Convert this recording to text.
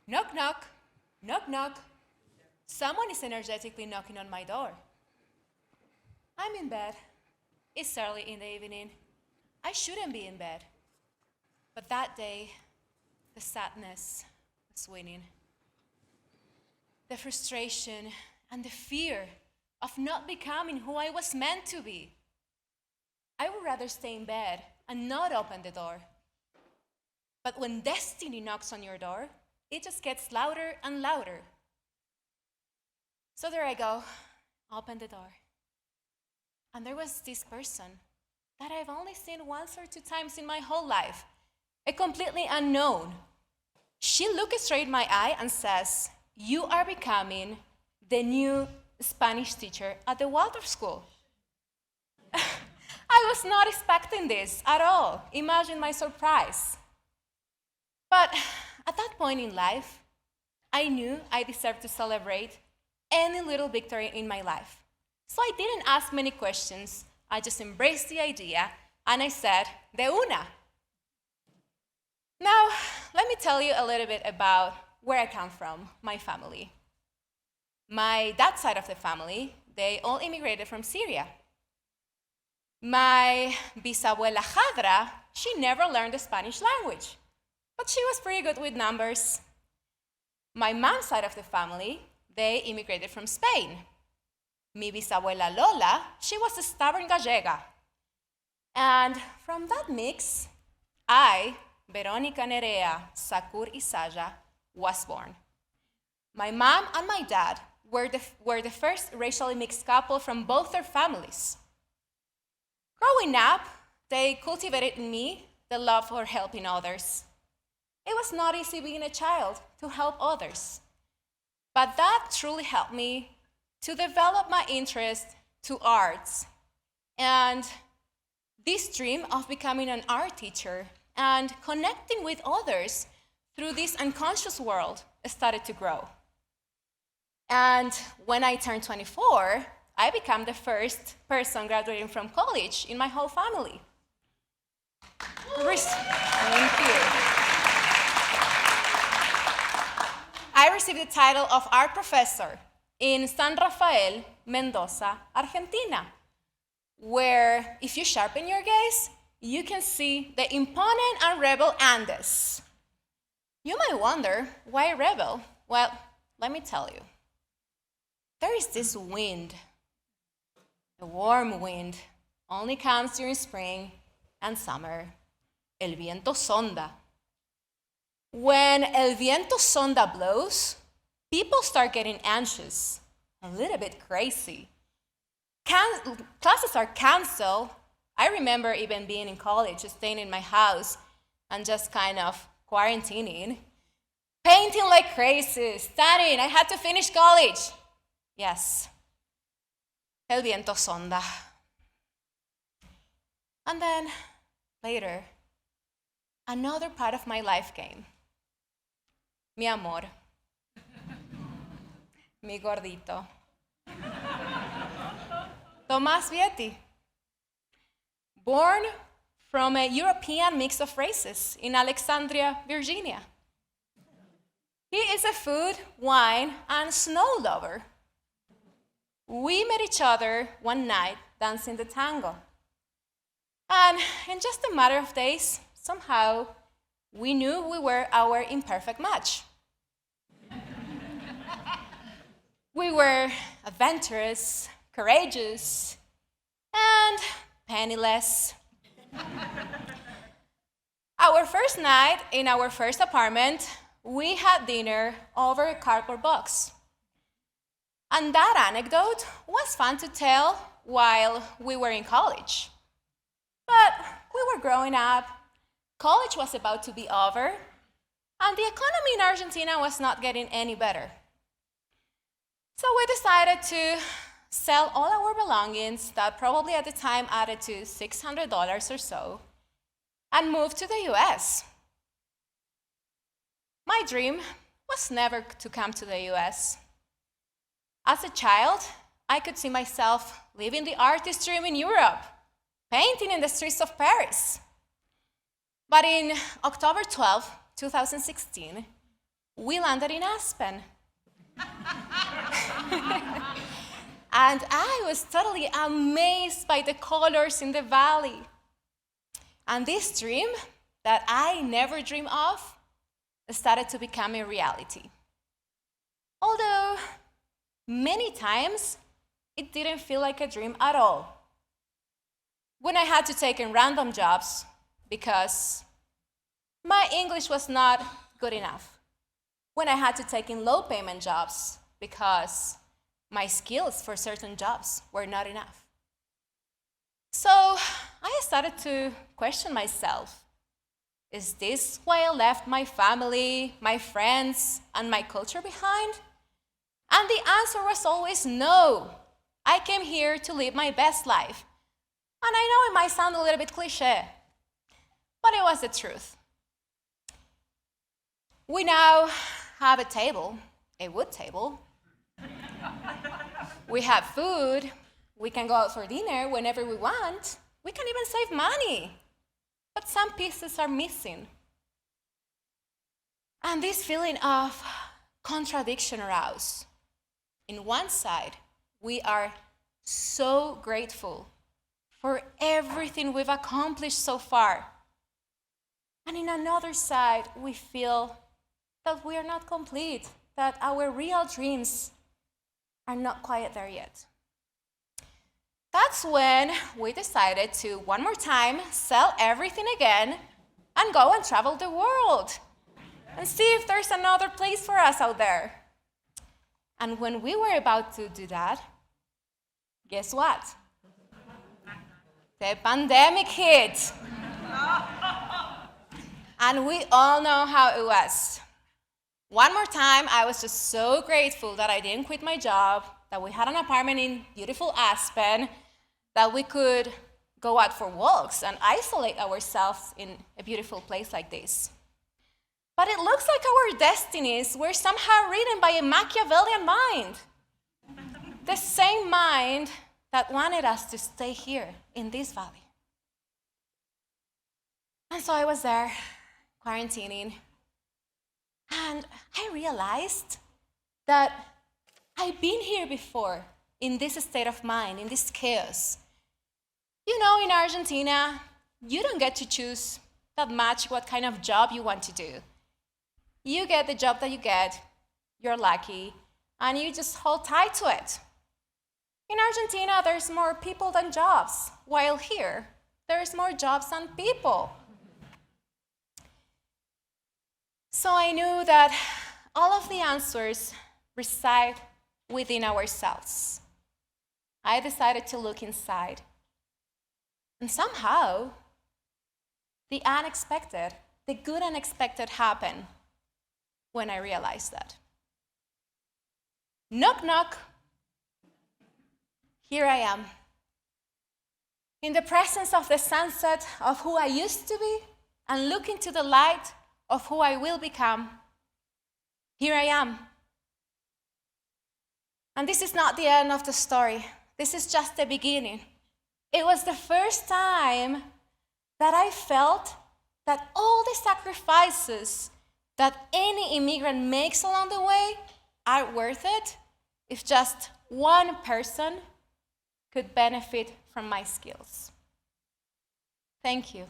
Knock, knock, knock, knock. Someone is energetically knocking on my door. I'm in bed. It's early in the evening. I shouldn't be in bed. But that day, the sadness was winning. The frustration and the fear of not becoming who I was meant to be. I would rather stay in bed and not open the door. But when destiny knocks on your door, it just gets louder and louder. So there I go, open the door. And there was this person that I've only seen once or two times in my whole life, a completely unknown. She looked straight in my eye and says, "You are becoming the new Spanish teacher at the Waldorf school." I was not expecting this at all. Imagine my surprise. But at that point in life, I knew I deserved to celebrate any little victory in my life. So I didn't ask many questions. I just embraced the idea and I said, "De una." Now, let me tell you a little bit about where I come from, my family. My dad's side of the family, they all immigrated from Syria. My bisabuela Jadra, she never learned the Spanish language, but she was pretty good with numbers. My mom's side of the family, they immigrated from Spain. Mi bisabuela Lola, she was a stubborn gallega. And from that mix, I, Veronica Nerea, Sacur y Saya, was born. My mom and my dad were the first racially mixed couple from both their families. Growing up, they cultivated in me the love for helping others. It was not easy being a child to help others, but that truly helped me to develop my interest to arts and this dream of becoming an art teacher and connecting with others through this unconscious world started to grow. And when I turned 24, I became the first person graduating from college in my whole family. Thank you. I received the title of art professor in San Rafael, Mendoza, Argentina, where if you sharpen your gaze, you can see the imponent and rebel Andes. You might wonder, why rebel? Well, let me tell you. There is this wind. The warm wind only comes during spring and summer. El viento sonda. When el viento sonda blows, people start getting anxious, a little bit crazy. Classes are canceled. I remember even being in college, staying in my house and just kind of quarantining, painting like crazy, studying. I had to finish college. Yes, el viento sonda. And then later, another part of my life came. Mi amor. Mi gordito. Tomás Vietti. Born from a European mix of races in Alexandria, Virginia. He is a food, wine, and snow lover. We met each other one night dancing the tango. And in just a matter of days, somehow, we knew we were our imperfect match. We were adventurous, courageous, and penniless. Our first night in our first apartment, we had dinner over a cardboard box. And that anecdote was fun to tell while we were in college. But we were growing up, college was about to be over, and the economy in Argentina was not getting any better. So we decided to sell all our belongings that probably at the time added to $600 or so, and move to the US. My dream was never to come to the US. As a child, I could see myself living the artist dream in Europe, painting in the streets of Paris. But in October 12, 2016, we landed in Aspen. And I was totally amazed by the colors in the valley. And this dream that I never dreamed of started to become a reality. Although many times it didn't feel like a dream at all. When I had to take in random jobs because my English was not good enough. When I had to take in low payment jobs because my skills for certain jobs were not enough. So I started to question myself. Is this why I left my family, my friends, and my culture behind? And the answer was always no. I came here to live my best life. And I know it might sound a little bit cliche, but it was the truth. We now have a table, a wood table. We have food. We can go out for dinner whenever we want. We can even save money. But some pieces are missing. And this feeling of contradiction arose. In one side, we are so grateful for everything we've accomplished so far. And in another side, we feel that we are not complete, that our real dreams are not quite there yet. That's when we decided to, one more time, sell everything again and go and travel the world and see if there's another place for us out there. And when we were about to do that, guess what? The pandemic hit. And we all know how it was. One more time, I was just so grateful that I didn't quit my job, that we had an apartment in beautiful Aspen, that we could go out for walks and isolate ourselves in a beautiful place like this. But it looks like our destinies were somehow written by a Machiavellian mind. The same mind that wanted us to stay here in this valley. And so I was there, quarantining, and I realized that I've been here before in this state of mind, in this chaos. You know, in Argentina, you don't get to choose that much what kind of job you want to do. You get the job that you get, you're lucky, and you just hold tight to it. In Argentina, there's more people than jobs, while here, there's more jobs than people. So I knew that all of the answers reside within ourselves. I decided to look inside. And somehow, the unexpected, the good unexpected happened when I realized that. Knock, knock. Here I am. In the presence of the sunset of who I used to be and looking to the light of who I will become. Here I am. And this is not the end of the story. This is just the beginning. It was the first time that I felt that all the sacrifices that any immigrant makes along the way are worth it if just one person could benefit from my skills. Thank you.